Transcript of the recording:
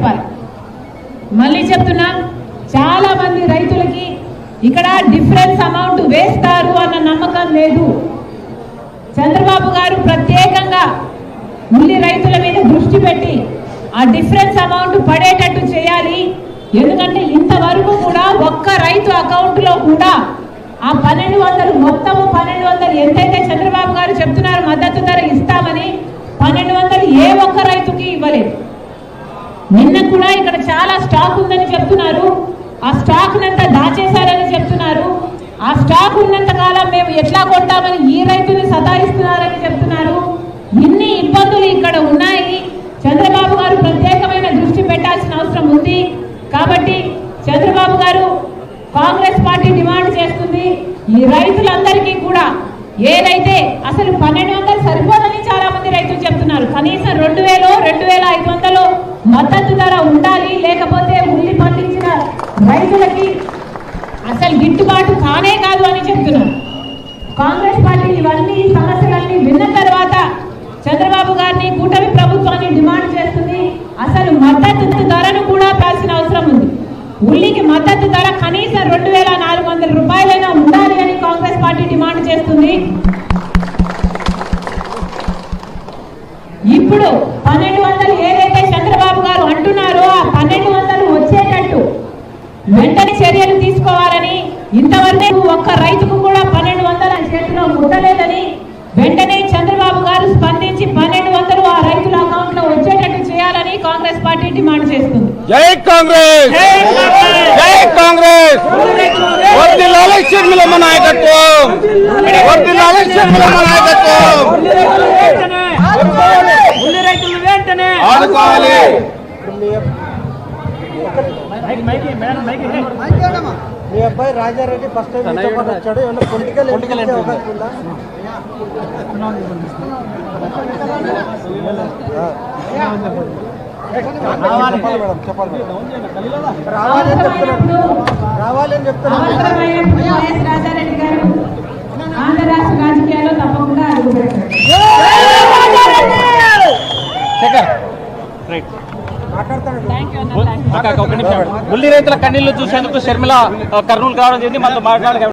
చెప్పాలి. మళ్ళీ చెప్తున్నా, చాలా మంది రైతులకి ఇక్కడ డిఫరెన్స్ అమౌంట్ వేస్తారు అన్న నమ్మకం లేదు. చంద్రబాబు గారు ప్రత్యేకంగా ఉల్లి రైతుల మీద దృష్టి పెట్టి ఆ డిఫరెన్స్ అమౌంట్ పడేటట్టు చేయాలి. ఎందుకంటే ఇంతవరకు కూడా ఒక్క రైతు అకౌంట్లో కూడా ఆ 1200 మొత్తం 1200 ఎంతైతే చంద్రబాబు గారు చెప్తున్నారు మద్దతు ధర ఇస్తామని 1200 ఏ ఒక్క రైతుకి ఇవ్వలేదు. నిన్న కూడా ఇక్కడ చాలా స్టాక్ ఉందని చెప్తున్నారు. ఆ స్టాక్ నంతా దాచేశారని చెప్తున్నారు. ఆ స్టాక్ ఉన్నంత కాలం మేము ఎట్లా కొంటామని ఈ రైతుని సతాయిస్తున్నారని చెప్తున్నారు. ఇన్ని ఇబ్బందులు ఇక్కడ ఉన్నాయి. చంద్రబాబు గారు ప్రత్యేకమైన దృష్టి పెట్టాల్సిన అవసరం ఉంది. కాబట్టి చంద్రబాబు గారు కాంగ్రెస్ పార్టీ డిమాండ్ చేస్తుంది, ఈ రైతులందరికీ కూడా ఏదైతే అసలు 1200 సరిపోదని చాలా మంది రైతులు చెప్తున్నారు. కనీసం 2000, 2500 మద్దతు ధర ఉండాలి. లేకపోతే ఉల్లి పండించిన రైతులకి అసలు గిట్టుబాటు కానే కాదు అని చెప్తున్నారు. కాంగ్రెస్ పార్టీ ఇవన్నీ సమస్యలన్నీ విన్న తర్వాత చంద్రబాబు గారిని కూటమి ప్రభుత్వాన్ని డిమాండ్ చేస్తుంది. అసలు మద్దతు ధరను కూడా పెంచాల్సిన అవసరం ఉంది. ఉల్లికి మద్దతు ధర కనీసం 2400 రూపాయలైనా ఉండాలి అని కాంగ్రెస్ పార్టీ డిమాండ్ చేస్తుంది. ఇప్పుడు 1200 ఏదైతే చంద్రబాబు గారు అంటున్నారో ఆ 1200 వచ్చేటట్టు వెంటనే చర్యలు తీసుకోవాలని, ఇంతవరకు ఒక్క రైతుకు కూడా 1200 చేతిలో ముట్టలేదని వెంటనే చంద్రబాబు గారు స్పందించి 1200 ఆ రైతుల అకౌంట్ లో వచ్చేటట్టు చేయాలని కాంగ్రెస్ పార్టీ డిమాండ్ చేస్తుంది. జై కాంగ్రెస్, జై కాంగ్రెస్. వర్ధిల్లాలి షర్మిలమ్మ నాయకత్వం, వర్ధిల్లాలి షర్మిలమ్మ నాయకత్వం. ఉల్లి రైతులు వెంటనే ఆదుకోవాలి. మీ అబ్బాయి రాజారెడ్డి ఫస్ట్ టైం వచ్చాడు, ఏమన్నా పొలిటికల్ అవకాశం ఉందా? రావాలని చెప్తున్నారు. రాజారెడ్డి గారు ఆంధ్ర రాష్ట్ర రాజకీయాల్లో తప్పకుండా అడుగుపెట్టారు. ఉల్లి రైతుల కన్నీళ్లు చూసేందుకు షర్మిల కర్నూలు కావడం జరిగింది. మనతో మాట్లాడాలి.